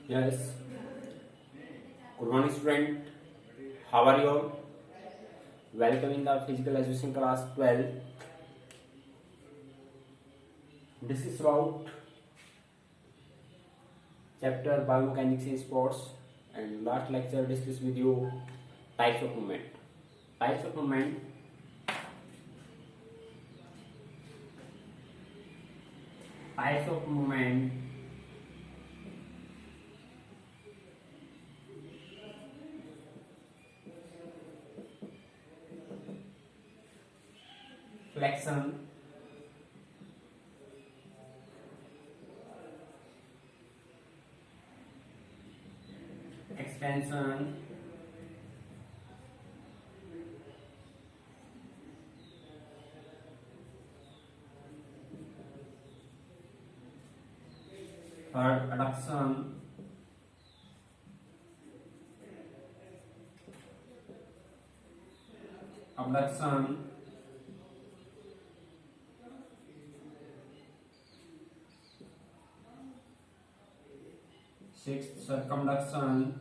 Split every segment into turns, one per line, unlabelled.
Yes. Good morning, student. How are you all? Welcome in the physical education class 12. This is about chapter biomechanics in sports, and last lecture discussed with you types of movement. Types of movement. Types of movement. Flexion. Extension. Third, adduction. Abduction. Sixth, circumduction.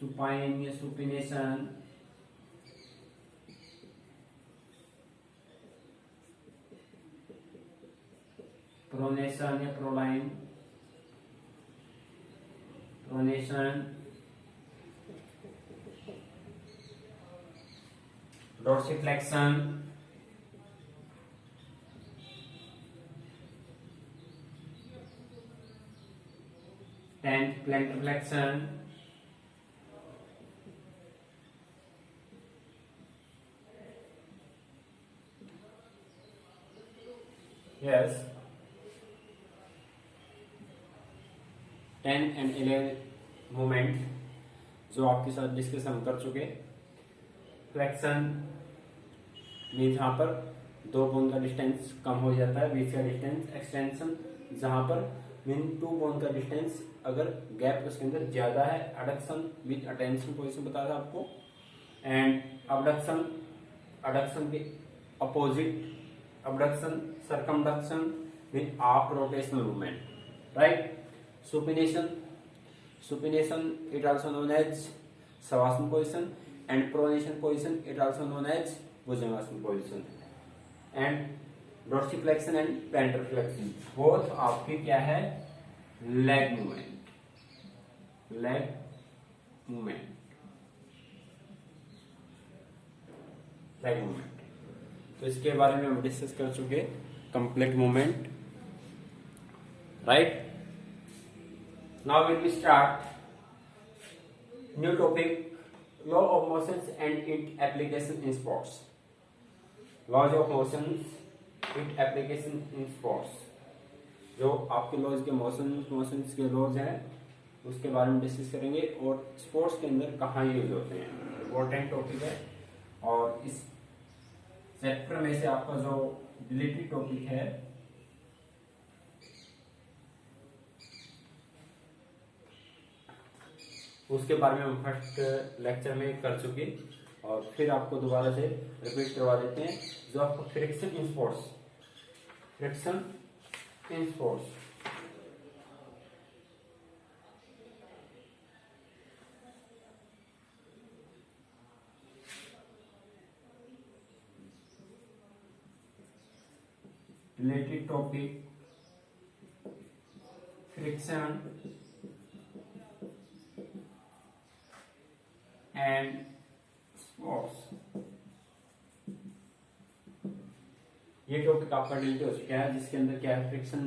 Supine या supination. Pronation या proline. Pronation. Dorsiflexion. Tenth, plantar flexion. Yes. 10 and 11 movement जो आपके साथ discuss हम कर चुके। Flexion mean जहाँ पर दो बोन का डिस्टेंस कम हो जाता है, बीच का डिस्टेंस। एक्सटेंशन जहाँ पर मीन टू बोन का डिस्टेंस अगर गैप उसके अंदर ज्यादा है। एडक्शन विद अटेंशन पोजिशन बताया था आपको। एंड अबडक्शन, अडक्शन के opposite abduction, circumduction with half rotational movement, right? Supination, supination it also known as savasana position, and pronation position it also known as bhujangasana position. And dorsiflexion and plantar flexion both आपके क्या है? leg movement, leg movement, leg movement। तो इसके बारे में हम discuss कर चुके। Complete movement, right. Now will be start new topic, law of motions and it application in sports. Laws of motions, it application in sports. जो आपके laws के मोशंस के लॉज हैं उसके बारे में डिस्कस करेंगे, और स्पोर्ट्स के अंदर कहाँ यूज होते हैं। इम्पोर्टेंट टॉपिक है। और इस चैप्टर में से आपका जो रिलेटेड टॉपिक है उसके बारे में हम फर्स्ट लेक्चर में कर चुके, और फिर आपको दोबारा से रिपीट करवा देते हैं। जो आपको friction in sports, friction in sports, related topic, friction and sports। ये टॉपिक आपका डिलीट हो चुका है, जिसके अंदर क्या है? फ्रिक्शन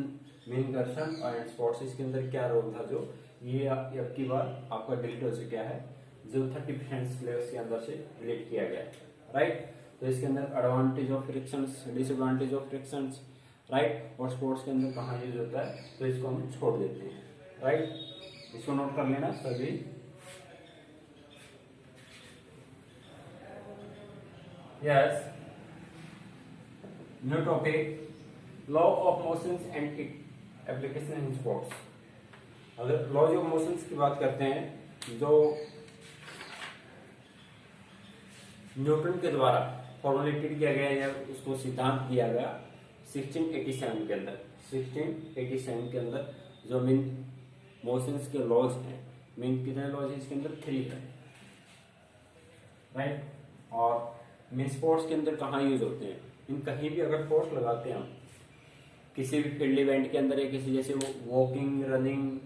मीन घर्षण, और स्पोर्ट्स इसके अंदर क्या रोल था, जो ये आपकी बार आपका डिलीट हो चुका है, जो 30% सिलेबस के अंदर से डिलीट किया गया है, राइट। तो इसके अंदर advantage of frictions, disadvantage of frictions, right, और स्पोर्ट्स के अंदर कहाँ यूज होता है, तो इसको हम छोड़ देते हैं, राइट। इसको नोट कर लेना सभी। Yes, new topic, law of motions and it application in sports. अगर लॉज ऑफ मोशंस की बात करते हैं, जो न्यूटन के द्वारा फॉर्मुलेटेड किया गया या उसको सिद्धांत दिया गया 1687 के अंदर। 1687 के अंदर जो मीन मोशंस के लॉज हैं, मीन कितने लॉज हैं इसके अंदर? 3 है, राइट। और मीन स्पोर्ट्स के अंदर कहाँ यूज होते हैं? इन कहीं भी अगर फोर्स लगाते हैं हम किसी भी फील्ड इवेंट के अंदर या किसी जैसे walking, running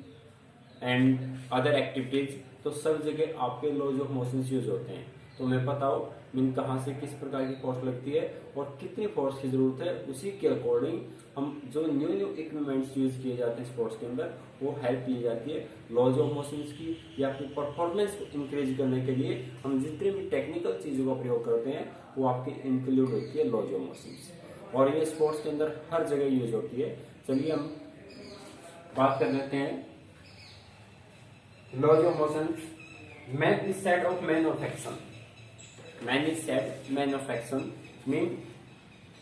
and other activities, तो सब जगह आपके लॉज ऑफ मोशंस यूज होते हैं। तो हमें पता हो मीन कहाँ से किस प्रकार की फोर्स लगती है और कितनी फोर्स की जरूरत है, उसी के अकॉर्डिंग हम जो न्यू इक्विपमेंट्स यूज किए जाते हैं स्पोर्ट्स के अंदर, वो हेल्प ली जाती है लॉज ऑफ मोशंस की, या अपनी परफॉर्मेंस को इंक्रीज करने के लिए हम जितने भी टेक्निकल चीजों का प्रयोग करते हैं वो आपकी इंक्लूड होती है लॉज ऑफ मोशंस, और ये स्पोर्ट्स के अंदर हर जगह यूज होती है। चलिए हम बात कर लेते हैं laws of motions. Man is set of man of action. Man is set man of action mean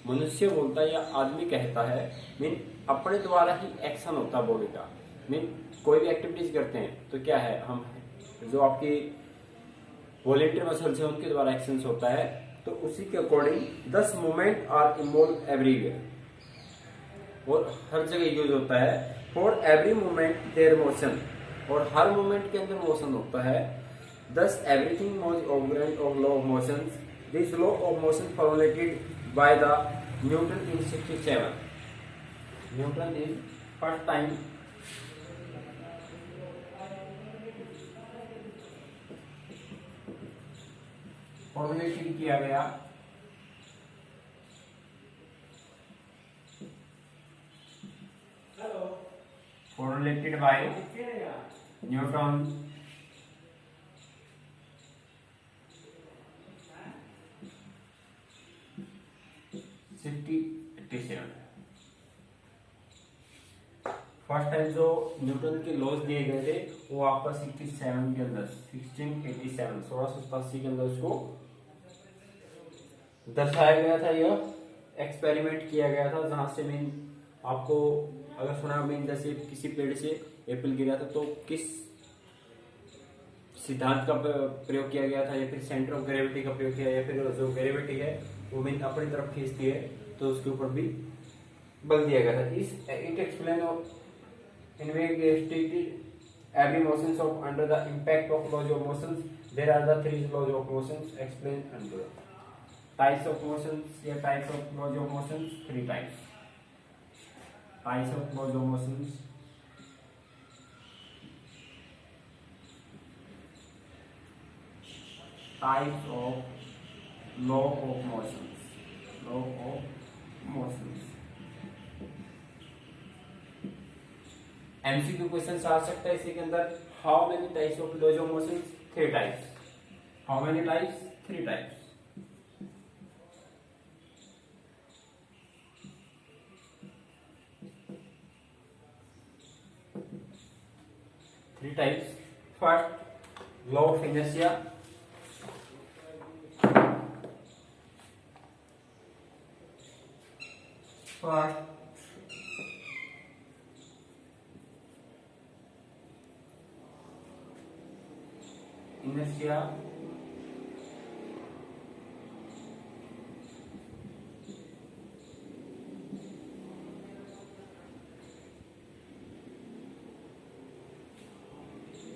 मनुष्य बोलता है या आदमी कहता है, मीन अपने द्वारा ही एक्शन होता है बॉडी का। मीन कोई भी एक्टिविटीज करते हैं तो क्या है, हम जो आपकी वॉलेंटरी मसल्स है उनके द्वारा एक्शन होता है, तो उसी के according 10 movement are involve everywhere, और हर जगह यूज होता है। For every movement there motion, और हर मूवमेंट के अंदर मोशन होता है। Thus everything was operant of law of motion. This law of motion formulated by the Newton in 67. Newton is first time formulated किया गया formulated by Newton 67। First time जो Newton के लॉज दिए गए थे वो आपका 67 के अंदर 1687 के अंदर उसको दर्शाया गया था। यह एक्सपेरिमेंट किया गया था, जहां से मीन आपको अगर सुना मीन जैसे किसी पेड़ से एप्पल गिरा था तो किस सिद्धांत का प्रयोग किया गया था, या फिर सेंटर ऑफ ग्रेविटी का प्रयोग किया, या फिर जो ग्रेविटी है वो मीन अपनी तरफ खींचती है तो उसके ऊपर भी बल दिया गया था। इस it explain of investigated every motions of under the impact of laws of motions. There are the 3 laws of motions explain under types of motions या types of laws of motions. 3 types of laws of motions. Types of law of motions. Law of motions MCQ question आ सकता है इसी के अंदर। How many types of laws of motions? 3 types. How many types? 3 types. First law of inertia. First inertia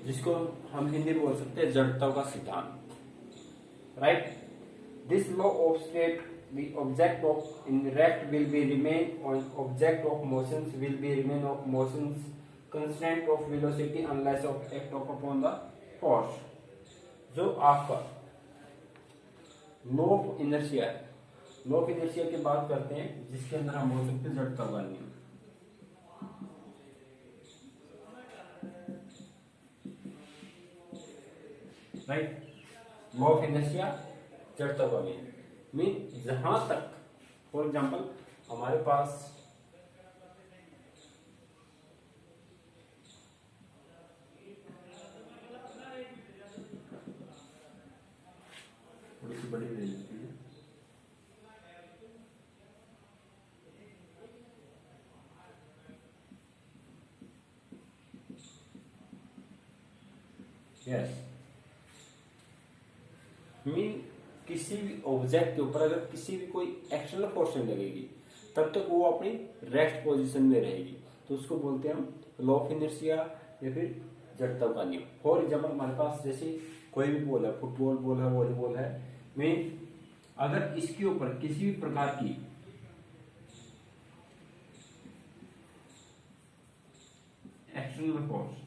जिसको हम हिंदी में बोल सकते हैं जड़ता का सिद्धांत, right. This law of state the object of in rest will be remain on object of motions will be remain of motions constant of velocity unless of act of upon the force. जो आपका law of inertia है, law of inertia की बात करते हैं जिसके अंदर हम बोल सकते हैं जड़ता का नियम, राइट। लॉ ऑफ इनर्शिया जड़ता का नियम मीन जहां तक फॉर एग्जांपल हमारे पास थोड़ी सी बड़ी ले लेती है, यस मीन किसी भी ऑब्जेक्ट के ऊपर अगर किसी भी कोई एक्सटर्नल फोर्स नहीं लगेगी तब तक वो अपनी रेस्ट पोजीशन में रहेगी, तो उसको बोलते हैं हम लॉ ऑफ इनर्शिया या फिर जड़ता का नियम। फॉर एग्जाम्पल हमारे पास जैसे कोई भी बॉल है, फुटबॉल बॉल है, वॉलीबॉल है, में अगर इसके ऊपर किसी भी प्रकार की एक्सटर्नल फोर्स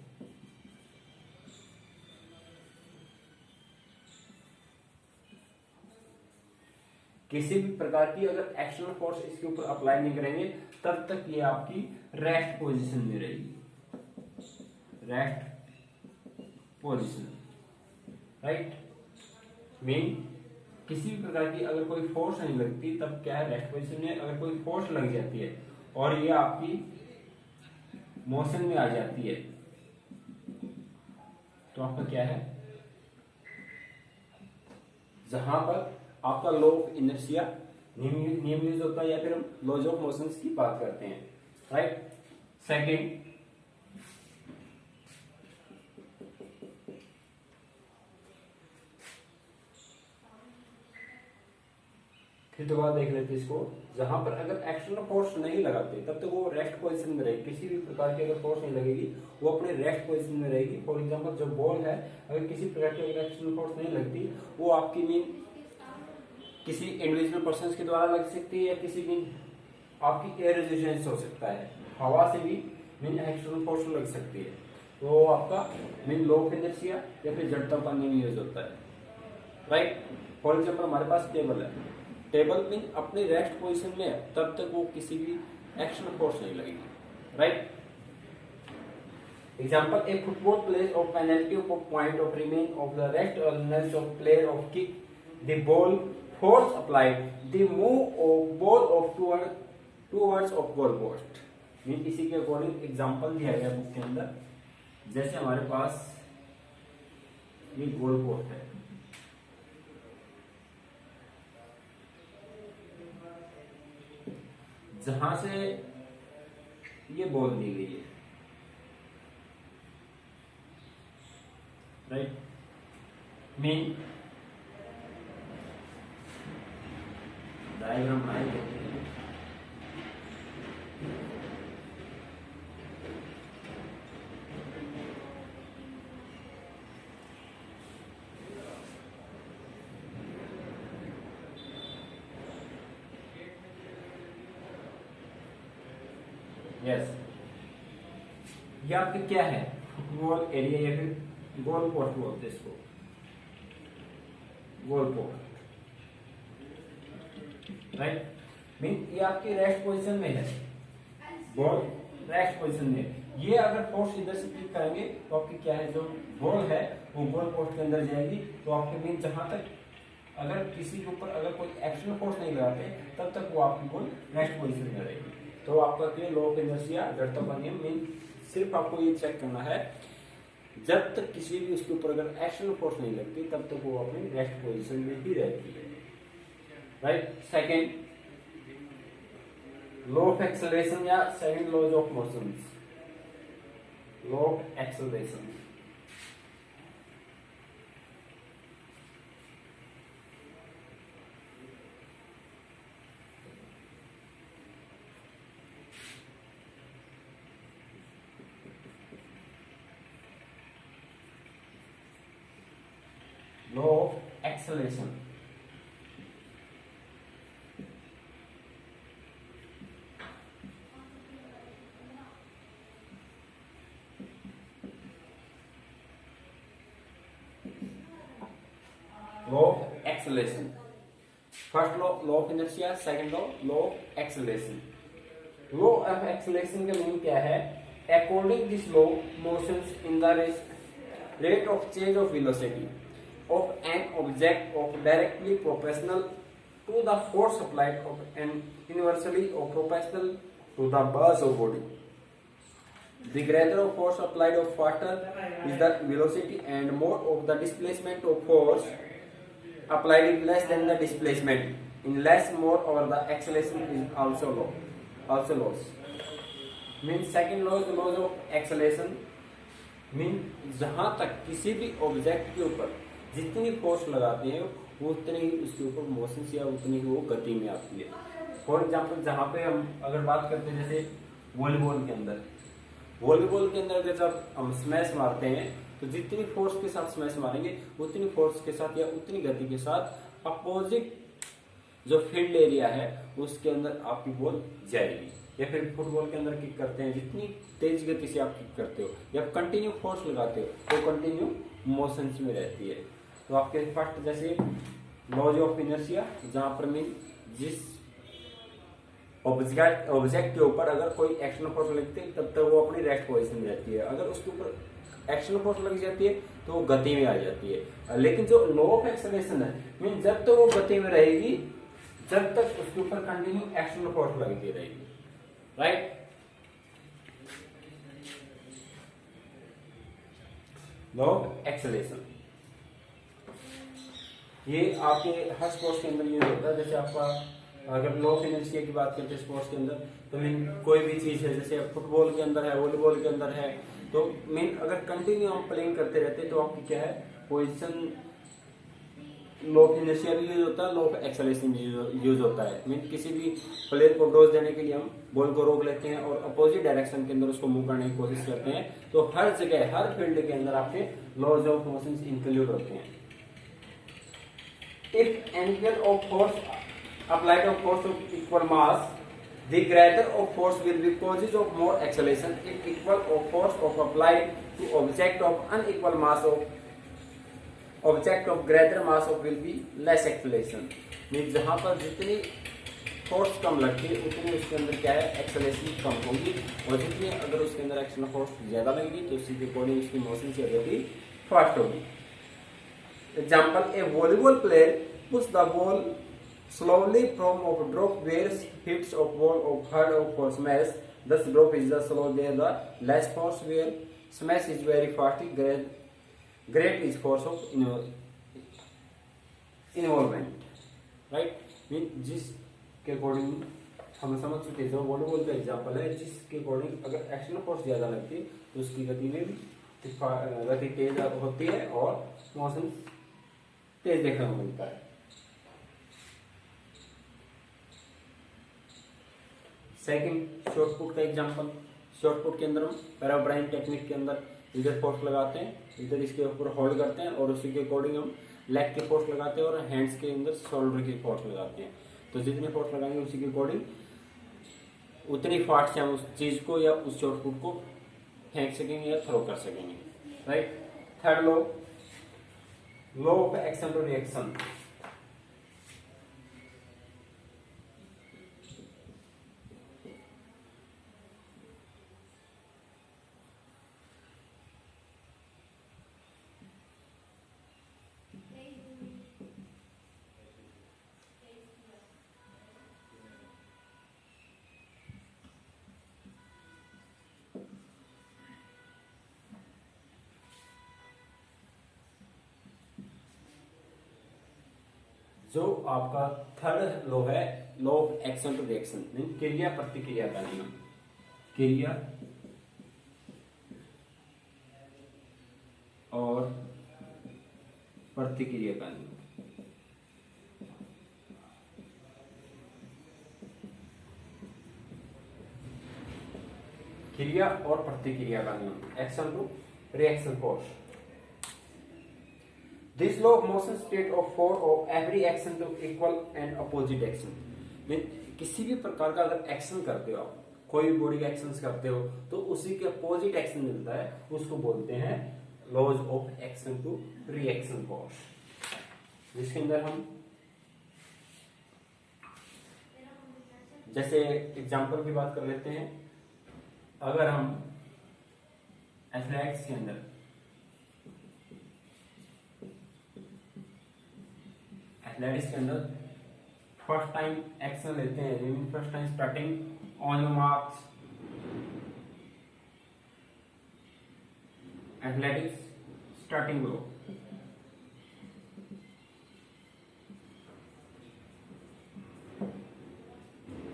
किसी भी प्रकार की अगर एक्सटर्नल फोर्स इसके ऊपर अप्लाई नहीं करेंगे तब तक ये आपकी रेस्ट पोजीशन में रहेगी, रेस्ट पोजीशन, राइट। मीन किसी भी प्रकार की अगर कोई फोर्स नहीं लगती तब क्या है, रेस्ट पोजीशन में। अगर कोई फोर्स लग जाती है और ये आपकी मोशन में आ जाती है तो आपका क्या है, जहां पर आपका लॉ ऑफ इनर्शिया नियम यूज होता है या फिर हम लॉज ऑफ मोशंस की बात करते हैं, राइट। सेकंड, फिर दोबारा देख लेते हैं इसको। जहां पर अगर एक्सटर्नल फोर्स नहीं लगाते तब तक वो रेस्ट पोजीशन में रहेगी, किसी भी प्रकार की अगर फोर्स नहीं लगेगी वो अपने रेस्ट पोजीशन में रहेगी। फॉर एग्जांपल जो बॉल है अगर किसी प्रकार की अगर एक्सटर्नल फोर्स नहीं लगती वो आपकी मीन किसी इंडिविजुअल पर्सन के द्वारा लग सकती है या किसी भी आपकी एयर रेजिस्टेंस हो सकता है, हवा से भी मीन एक्सटर्नल फोर्स लग सकती है, तो आपका मीन लॉ ऑफ इनर्शिया या फिर जड़ता का नियम यूज होता है, राइट। फॉर एग्जाम्पल हमारे पास टेबल है, टेबल मीन अपनी रेस्ट पोजीशन में है तब तक वो किसी भी एक्सटर्नल फोर्स नहीं लगेगी, right. Example, a football player of penalty of point of remain of the rest organise of player of kick the ball force applied the move of ball of towards of goal post। Mean इसी के according example दिया गया book के अंदर। जैसे हमारे पास ये goal post है, जहां से ये बॉल दी गई है, राइट। मीन डायग्राम बनाई जाती है, यस। ये आपके क्या है, फुटबॉल एरिया या फिर गोल पोस्ट बोलते हैं इसको, गोल पोस्ट, राइट। मीन ये आपकी रेस्ट पोजीशन में है, बॉल रेस्ट पोजीशन में। ये अगर फोर्स इधर से क्लिक करेंगे तो आपकी क्या है, जो बॉल है वो गोल पोस्ट के अंदर जाएगी, तो आपके मीन जहां तक अगर किसी के ऊपर अगर कोई एक्सटर्नल फोर्स नहीं लगाते तब तक वो आपकी बॉल रेस्ट पोजीशन में रहेगी। तो आपका क्या लॉ ऑफ इनर्शिया जड़ता का नियम। मीन सिर्फ आपको ये चेक करना है, जब तक किसी भी उसके ऊपर अगर एक्सटर्नल फोर्स नहीं लगती तब तक वो अपनी रेस्ट पोजीशन में ही रहती है, right. Second, law of acceleration या second laws of motion, law of acceleration. Law of acceleration, law of acceleration। First law law of inertia, second law of acceleration. Law of acceleration का mean क्या है, according this law motions in the rate of change of velocity of an object of directly proportional to the force applied of an inversely or proportional to the mass of body. The greater of force applied of faster is the velocity and more of the displacement of force applied is less than the displacement. In less, more or the acceleration is also low. Also loss. Means second law is the laws of acceleration. Mean जहां तक किसी भी object के ऊपर जितनी force लगाते हैं वो उतनी ही उसके ऊपर मोशन या उतनी ही वो गति में आती है। फॉर एग्जाम्पल जहाँ पे हम अगर बात करते हैं जैसे वॉलीबॉल के अंदर, वॉलीबॉल के अंदर अगर जब हम स्मैश मारते हैं तो जितनी फोर्स के साथ स्मैश मारेंगे उतनी फोर्स के साथ या उतनी गति के साथ अपोजिट जो फील्ड एरिया है उसके अंदर आपकी बॉल जाएगी। या फिर फुटबॉल के अंदर किक करते हैं, जितनी तेज गति से आप किक करते हो या कंटिन्यू फोर्स लगाते हो तो कंटिन्यू मोशन में रहती है। तो आपके फर्स्ट जैसे लॉज ऑफ इनर्शिया, जहां पर मीन जिस ऑब्जेक्ट के ऊपर अगर कोई एक्शन फोर्स लगती है तब तक वो अपनी रेस्ट पोजीशन में रहती है, अगर उसके ऊपर एक्शन फोर्स लग जाती है तो वो गति में आ जाती है। लेकिन जो लॉ ऑफ एक्सेलरेशन है मीन जब तक वो गति में रहेगी जब तक उसके ऊपर कंटिन्यू एक्शन फोर्स लगती रहेगी, राइट। लॉ ऑफ एक्सेलरेशन ये आपके हर स्पोर्ट्स के अंदर यूज होता है। जैसे आपका अगर लॉ ऑफ इनर्शिया की बात करते हैं स्पोर्ट्स के अंदर तो मीन कोई भी चीज है, जैसे फुटबॉल के अंदर है, वॉलीबॉल के अंदर है, तो मीन अगर कंटिन्यू हम प्लेइंग करते रहते हैं तो आपकी क्या है पोजीशन, लॉ ऑफ इनर्शिया भी यूज होता है, लॉ ऑफ एक्सेलरेशन भी यूज होता है। मीन किसी भी प्लेयर को डोज देने के लिए हम बॉल को रोक लेते हैं और अपोजिट डायरेक्शन के अंदर उसको मूव करने की कोशिश करते हैं, तो हर जगह हर फील्ड के अंदर आपके लॉज ऑफ मोशन इंक्लूड होते हैं। If angle of force applied of force of equal mass, the greater of force will be causes of more acceleration if equal of force of applied to object of unequal mass of object of greater mass of will be less acceleration। Mean जहां पर जितनी force कम लगती है उतनी उसके अंदर क्या है एक्सेलरेशन कम होगी, और जितनी अगर उसके अंदर एक्शन फोर्स ज्यादा लगेगी तो उसी के अकॉर्डिंग उसकी मोशन की गति फास्ट होगी। Example, A volleyball player push the ball slowly from of drop where hits of ball of hard of for smash, thus drop is the slow there the less force where smash is very fast, great is force of involvement, right। Mean जिसके according हम समझ चुके हैं, जो volleyball का example है, जिसके according अगर एक्शन फोर्स ज्यादा लगती है तो उसकी गति में भी गति तेज होती है और मोशन तेज देखने को मिलता है। सेकंड शॉर्टपुट का एग्जांपल, शॉर्टपुट के अंदर हम पैराब्राइन टेक्निक के अंदर इधर फोर्स लगाते हैं, इधर इसके ऊपर होल्ड करते हैं और उसी के अकॉर्डिंग हम लेग के फोर्स लगाते हैं और हैंड्स के अंदर शोल्डर की फोर्स लगाते हैं। तो जितनी फोर्स लगाएंगे उसी के अकॉर्डिंग उतनी फास्ट से हम उस चीज को या उस शॉर्टपुट को फेंक सकेंगे या थ्रो कर सकेंगे, right. Third law, law of action to reaction. जो आपका थर्ड लॉ है, law of action to reaction, क्रिया प्रतिक्रिया का नियम। क्रिया और प्रतिक्रिया का नियम। क्रिया और प्रतिक्रिया का नियम, action to reaction force. This law of motion state of force of every action to equal and opposite action। किसी भी प्रकार का अगर एक्शन करते हो आप, कोई बॉडी एक्शन करते हो तो उसी के अपोजिट एक्शन मिलता है, उसको बोलते हैं laws of action to reaction force. जिसके अंदर हम जैसे एग्जांपल की बात कर लेते हैं, अगर हम एथलेटिक्स के अंदर फर्स्ट टाइम एक्शन लेते हैं, first time starting on your marks, athletics starting grow.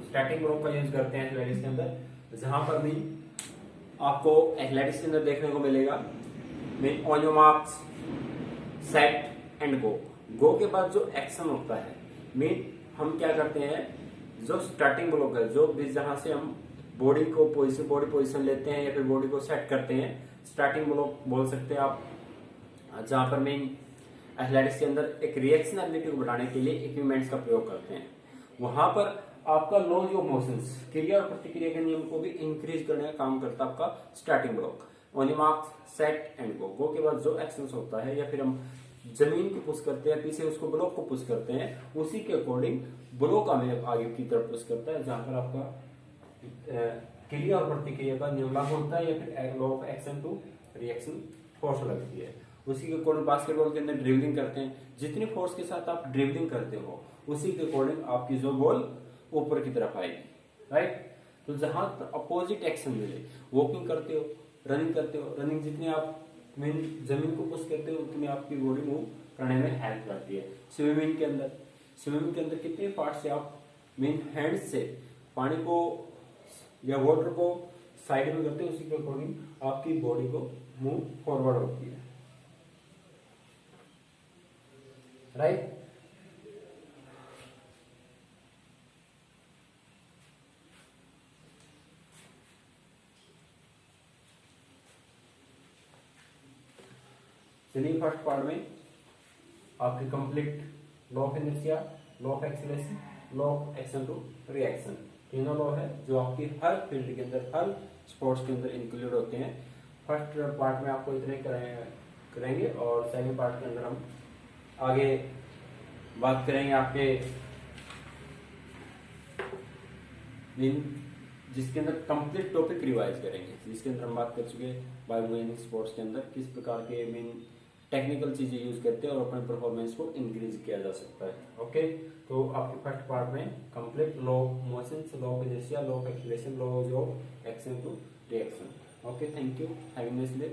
Starting grow का यूज करते हैं एथलेटिक्स के अंदर, जहां पर भी आपको एथलेटिक्स के अंदर देखने को मिलेगा on your marks set and go. Go के बाद जो एक्शन होता है, मीन हम क्या करते हैं, जो स्टार्टिंग ब्लॉक है, जो जहां से हम बॉडी पोजीशन लेते हैं या फिर बॉडी को सेट करते हैं, स्टार्टिंग ब्लॉक बोल सकते हैं आप, जहां पर मेन एथलेटिक्स के अंदर एक रिएक्शन एबिलिटी को बढ़ाने के लिए इक्विपमेंट्स का प्रयोग करते हैं। वहां पर आपका लॉज ऑफ मोशंस, क्रिया और प्रतिक्रिया के नियम को भी इंक्रीज करने का काम करता है आपका starting block. On the mark set and go. Go के बाद जो एक्शन होता है, या फिर हम जमीन को पुश करते हैं, पीछे उसको ब्लॉक को पुश करते हैं, उसी के अकॉर्डिंग ब्लॉक हमें आगे की तरफ पुश करता है, जहां पर आपका क्रिया और प्रतिक्रिया का नियम लागू होता है, या फिर law of action to reaction force लगती है। उसी के अकॉर्डिंग बास्केटबॉल के अंदर ड्रिबलिंग करते हैं, जितनी फोर्स के साथ आप ड्रिबलिंग करते हो उसी के अकॉर्डिंग आपकी जो बॉल ऊपर की तरफ आएगी, राइट। तो जहां अपोजिट एक्शन मिले, वॉकिंग करते हो, रनिंग करते हो, रनिंग जितनी आप मीन जमीन को पुश करते हो उतनी आपकी बॉडी मूव करने में हेल्प करती है। स्विमिंग के अंदर कितने पार्ट से आप मीन हैंड से पानी को या वाटर को साइड में करते हो, उसी के अकॉर्डिंग आपकी बॉडी को मूव फॉरवर्ड होती है, राइट। चलिए फर्स्ट पार्ट में आपकी complete law of inertia, law of acceleration, law of action to reaction, तीनों लॉ है जो आपकी हर फील्ड के अंदर, हर स्पोर्ट्स के अंदर इंक्लूड होते हैं। फर्स्ट पार्ट में आपको इतने करेंगे और सेकंड पार्ट के अंदर हम आगे बात करेंगे आपके जिसके अंदर कंप्लीट टॉपिक रिवाइज करेंगे, जिसके अंदर हम बात कर चुके हैं बायोमैकेनिक्स स्पोर्ट्स के अंदर किस प्रकार के मीन टेक्निकल चीजें यूज करते हैं और अपने परफॉर्मेंस को इंक्रीज किया जा सकता है। ओके, तो आपके फर्स्ट पार्ट में complete law of motion, law of inertia, law of acceleration, law of action to reaction. Okay, thank you, have a nice day.